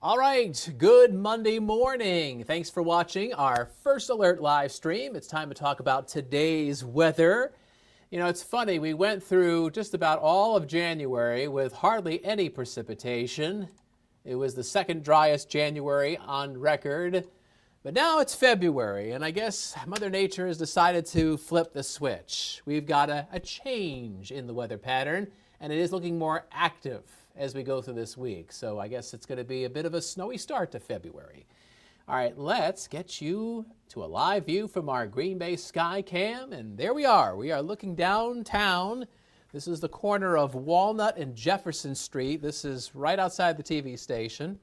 All right, good Monday morning. Thanks for watching our First Alert live stream. It's time to talk about today's weather. You know, it's funny, we went through just about all of January with hardly any precipitation. It was the second driest January on record. But now it's February, and I guess Mother Nature has decided to flip the switch. We've got a change in the weather pattern, and it is looking more active as we go through this week. So I guess it's going to be a bit of a snowy start to February. All right, let's get you to a live view from our Green Bay sky cam. And there we are. We are looking downtown. This is the corner of Walnut and Jefferson Street. This is right outside the TV station.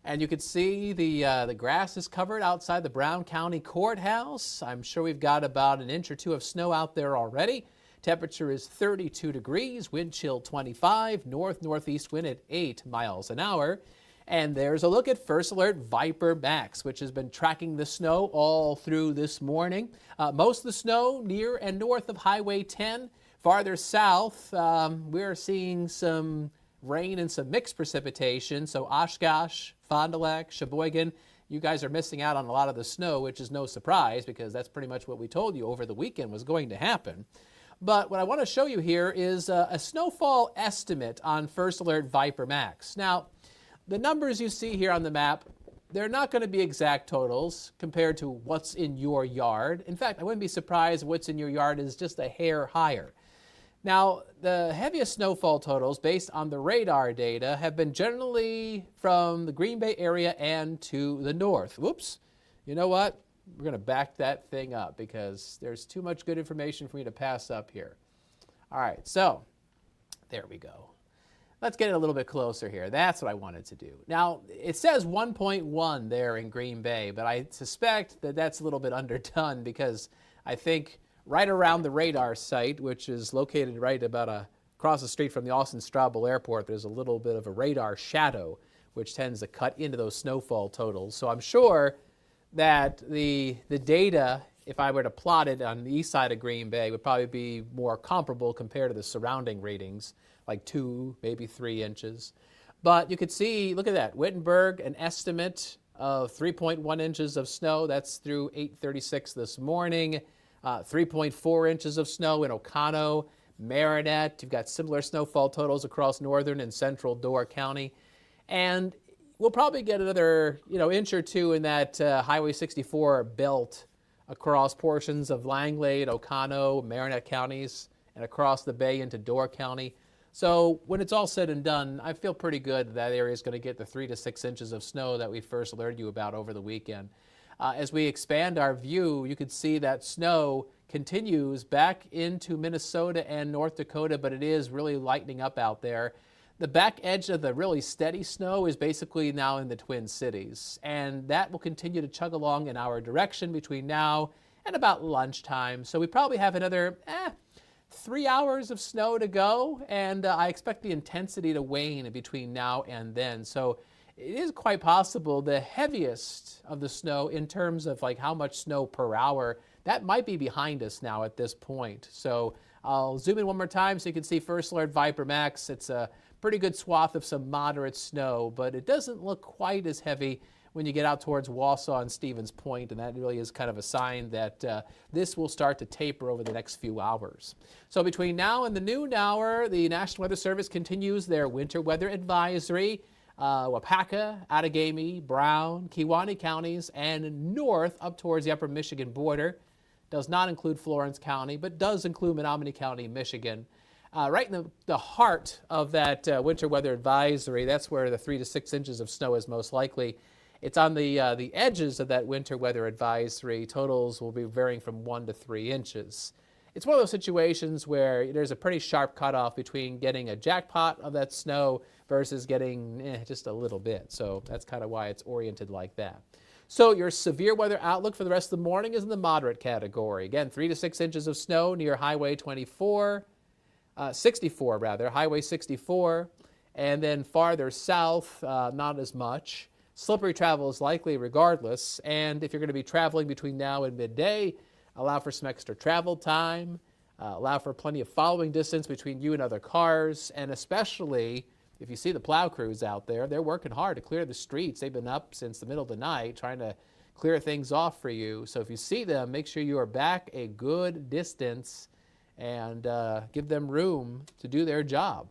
And you can see the grass is covered outside the Brown County Courthouse. I'm sure we've got about an inch or two of snow out there already. Temperature is 32 degrees, wind chill 25, north-northeast wind at 8 miles an hour. And there's a look at First Alert Viper Max, which has been tracking the snow all through this morning. Most of the snow near and north of Highway 10. Farther south, we're seeing some rain and some mixed precipitation. So Oshkosh, Fond du Lac, Sheboygan, you guys are missing out on a lot of the snow, which is no surprise because that's pretty much what we told you over the weekend was going to happen. But what I want to show you here is a snowfall estimate on First Alert Viper Max. Now, the numbers you see here on the map, they're not going to be exact totals compared to what's in your yard. In fact, I wouldn't be surprised if what's in your yard is just a hair higher. Now, the heaviest snowfall totals based on the radar data have been generally from the Green Bay area and to the north. Whoops, you know what? We're going to back that thing up because there's too much good information for me to pass up here. All right, so there we go. Let's get it a little bit closer here. That's what I wanted to do. Now, it says 1.1 there in Green Bay, but I suspect that that's a little bit underdone because I think right around the radar site, which is located right about across the street from the Austin-Straubel Airport, there's a little bit of a radar shadow, which tends to cut into those snowfall totals. So I'm sure that the data, if I were to plot it on the east side of Green Bay, would probably be more comparable compared to the surrounding ratings, like 2, maybe 3 inches. But you could see, look at that, Wittenberg, an estimate of 3.1 inches of snow. That's through 8:36 this morning. 3.4 inches of snow in Oconto, Marinette. You've got similar snowfall totals across northern and central Door County. And we'll probably get another inch or two in that Highway 64 belt across portions of Langlade, Oconto, Marinette counties, and across the bay into Door County. So when it's all said and done, I feel pretty good that area is going to get the 3 to 6 inches of snow that we first alerted you about over the weekend. As we expand our view, you can see that snow continues back into Minnesota and North Dakota, but it is really lightening up out there. The back edge of the really steady snow is basically now in the Twin Cities, and that will continue to chug along in our direction between now and about lunchtime. So we probably have another 3 hours of snow to go, and I expect the intensity to wane between now and then. So it is quite possible the heaviest of the snow in terms of like how much snow per hour, that might be behind us now at this point. So I'll zoom in one more time so you can see First Alert Viper Max. It's a pretty good swath of some moderate snow, but it doesn't look quite as heavy when you get out towards Wausau and Stevens Point, and that really is kind of a sign that this will start to taper over the next few hours. So between now and the noon hour, the National Weather Service continues their winter weather advisory. Wapaka, Outagamie, Brown, Kewaunee counties, and north up towards the upper Michigan border. Does not include Florence County, but does include Menominee County, Michigan. Right in the heart of that winter weather advisory, that's where the 3 to 6 inches of snow is most likely. It's on the edges of that winter weather advisory. Totals will be varying from 1 to 3 inches. It's one of those situations where there's a pretty sharp cutoff between getting a jackpot of that snow versus getting just a little bit. So that's kind of why it's oriented like that. So your severe weather outlook for the rest of the morning is in the moderate category. Again, 3 to 6 inches of snow near Highway 64 rather, Highway 64. And then farther south, not as much. Slippery travel is likely regardless. And if you're going to be traveling between now and midday, allow for some extra travel time, allow for plenty of following distance between you and other cars, and especially if you see the plow crews out there, they're working hard to clear the streets. They've been up since the middle of the night trying to clear things off for you. So if you see them, make sure you are back a good distance and give them room to do their job.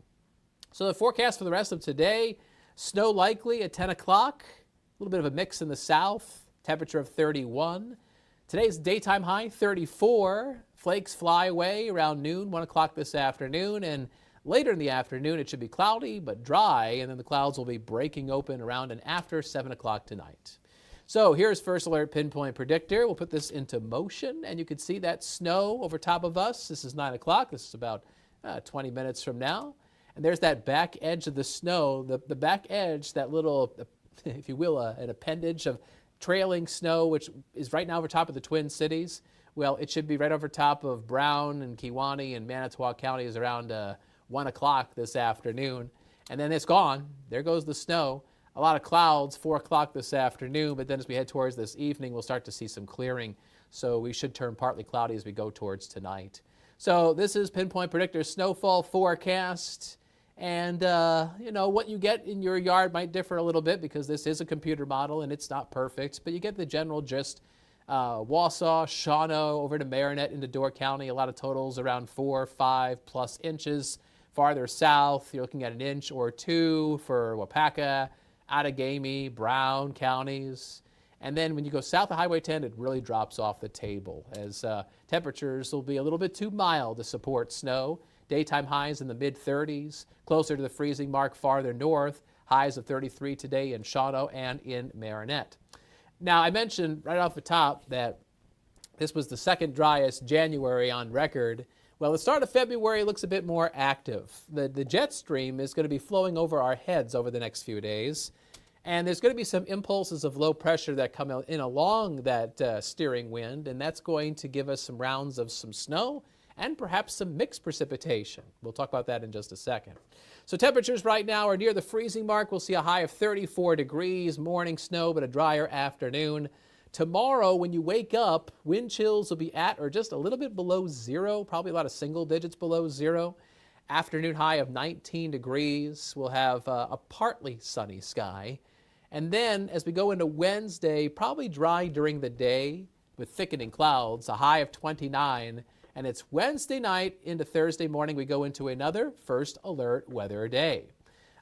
So the forecast for the rest of today, snow likely at 10 o'clock, a little bit of a mix in the south, temperature of 31. Today's daytime high, 34. Flakes fly away around noon, 1 o'clock this afternoon, and later in the afternoon it should be cloudy but dry, and then the clouds will be breaking open around and after 7 o'clock tonight. So here's First Alert Pinpoint Predictor. We'll put this into motion, and you can see that snow over top of us. This is 9 o'clock. This is about 20 minutes from now. And there's that back edge of the snow, the back edge, that little, if you will, an appendage of trailing snow, which is right now over top of the Twin Cities. Well, it should be right over top of Brown and Kewaunee and Manitowoc counties around 1 o'clock this afternoon. And then it's gone. There goes the snow. A lot of clouds, 4 o'clock this afternoon, but then as we head towards this evening, we'll start to see some clearing. So we should turn partly cloudy as we go towards tonight. So this is Pinpoint Predictor snowfall forecast. And, what you get in your yard might differ a little bit because this is a computer model and it's not perfect, but you get the general gist. Wausau, Shawano, over to Marinette into Door County, a lot of totals around 4, 5+ inches. Farther south, you're looking at an inch or two for Wapaka, Outagamie, Brown counties. And then when you go south of Highway 10, it really drops off the table as temperatures will be a little bit too mild to support snow. Daytime highs in the mid-30s, closer to the freezing mark farther north, highs of 33 today in Shawano and in Marinette. Now, I mentioned right off the top that this was the second driest January on record. Well, the start of February looks a bit more active. The jet stream is going to be flowing over our heads over the next few days, and there's going to be some impulses of low pressure that come in along that steering wind, and that's going to give us some rounds of some snow and perhaps some mixed precipitation. We'll talk about that in just a second. So temperatures right now are near the freezing mark. We'll see a high of 34 degrees, morning snow, but a drier afternoon. Tomorrow, when you wake up, wind chills will be at or just a little bit below zero, probably a lot of single digits below zero. Afternoon high of 19 degrees. We'll have a partly sunny sky. And then as we go into Wednesday, probably dry during the day with thickening clouds, a high of 29. And it's Wednesday night into Thursday morning, we go into another First Alert weather day.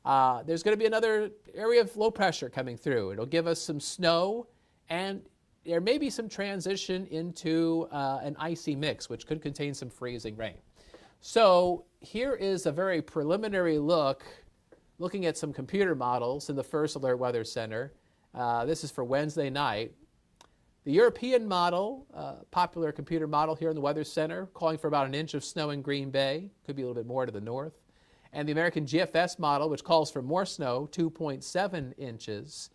There's going to be another area of low pressure coming through. It'll give us some snow, and there may be some transition into an icy mix, which could contain some freezing rain. So here is a very preliminary look, looking at some computer models in the First Alert Weather Center. This is for Wednesday night. The European model, popular computer model here in the Weather Center, calling for about an inch of snow in Green Bay, could be a little bit more to the north. And the American GFS model, which calls for more snow, 2.7 inches.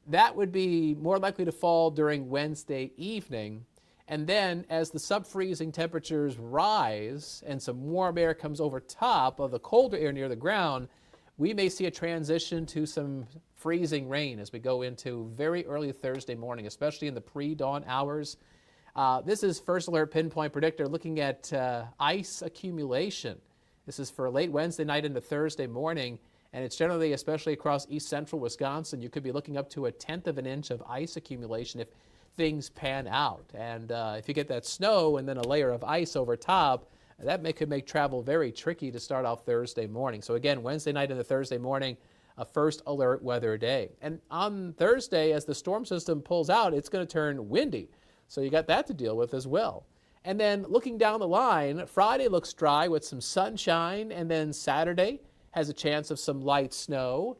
That would be more likely to fall during Wednesday evening. And then as the sub-freezing temperatures rise and some warm air comes over top of the colder air near the ground, we may see a transition to some freezing rain as we go into very early Thursday morning, especially in the pre-dawn hours. This is First Alert Pinpoint Predictor looking at ice accumulation. This is for late Wednesday night into Thursday morning, and it's generally, especially across east central Wisconsin, you could be looking up to 1/10 of an inch of ice accumulation if things pan out. And if you get that snow and then a layer of ice over top, that could make travel very tricky to start off Thursday morning. So again, Wednesday night into Thursday morning, a First Alert weather day. And on Thursday, as the storm system pulls out, it's going to turn windy. So you got that to deal with as well. And then looking down the line, Friday looks dry with some sunshine, and then Saturday has a chance of some light snow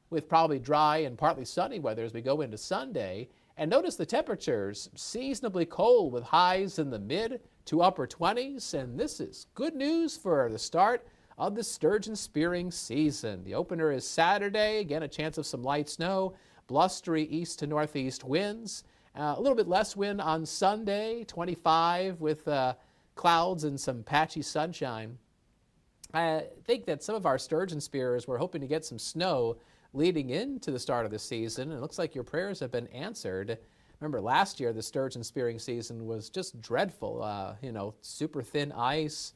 with probably dry and partly sunny weather as we go into Sunday. And notice the temperatures, seasonably cold with highs in the mid to upper 20s. And this is good news for the start of the sturgeon spearing season. The opener is Saturday. Again, a chance of some light snow, blustery east to northeast winds. A little bit less wind on Sunday, 25 with clouds and some patchy sunshine. I think that some of our sturgeon spearers were hoping to get some snow leading into the start of the season. It looks like your prayers have been answered. Remember last year, the sturgeon spearing season was just dreadful. Super thin ice,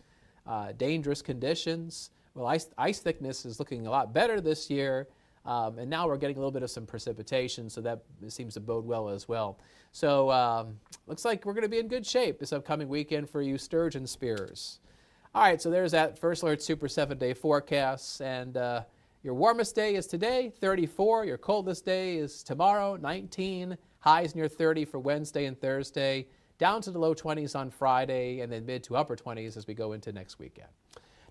dangerous conditions. Well, ice thickness is looking a lot better this year. And now we're getting a little bit of some precipitation, so that seems to bode well as well. So looks like we're going to be in good shape this upcoming weekend for you sturgeon spearers. All right, so there's that First Alert Super 7-day forecast. And your warmest day is today, 34. Your coldest day is tomorrow, 19. Highs near 30 for Wednesday and Thursday. Down to the low 20s on Friday, and then mid to upper 20s as we go into next weekend.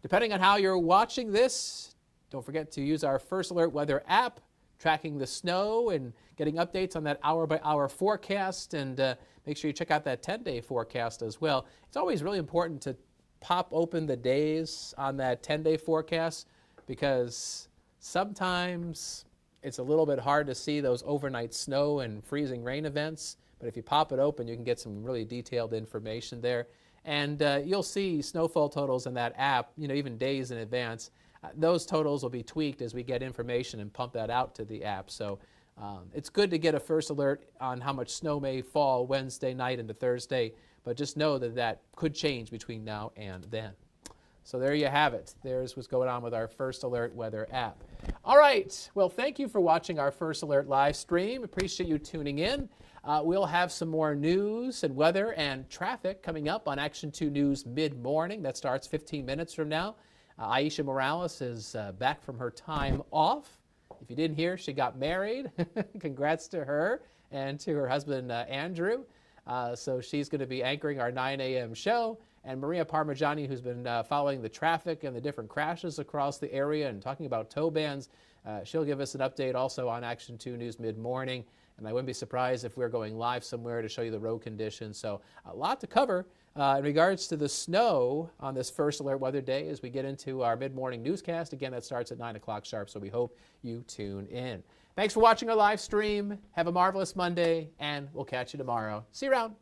Depending on how you're watching this, don't forget to use our First Alert Weather app, tracking the snow and getting updates on that hour-by-hour forecast. And make sure you check out that 10-day forecast as well. It's always really important to pop open the days on that 10-day forecast because sometimes it's a little bit hard to see those overnight snow and freezing rain events. But if you pop it open, you can get some really detailed information there. And you'll see snowfall totals in that app, even days in advance. Those totals will be tweaked as we get information and pump that out to the app. So it's good to get a first alert on how much snow may fall Wednesday night into Thursday, but just know that that could change between now and then. So there you have it. There's what's going on with our First Alert Weather app. All right. Well, thank you for watching our First Alert live stream. Appreciate you tuning in. We'll have some more news and weather and traffic coming up on Action 2 News mid-morning. That starts 15 minutes from now. Aisha Morales is back from her time off. If you didn't hear, she got married. Congrats to her and to her husband, Andrew. So she's going to be anchoring our 9 a.m. show. And Maria Parmigiani, who's been following the traffic and the different crashes across the area and talking about tow bans, she'll give us an update also on Action 2 News mid-morning. And I wouldn't be surprised if we're going live somewhere to show you the road conditions. So a lot to cover in regards to the snow on this First Alert Weather Day as we get into our mid-morning newscast. Again, that starts at 9 o'clock sharp, so we hope you tune in. Thanks for watching our live stream. Have a marvelous Monday, and we'll catch you tomorrow. See you around.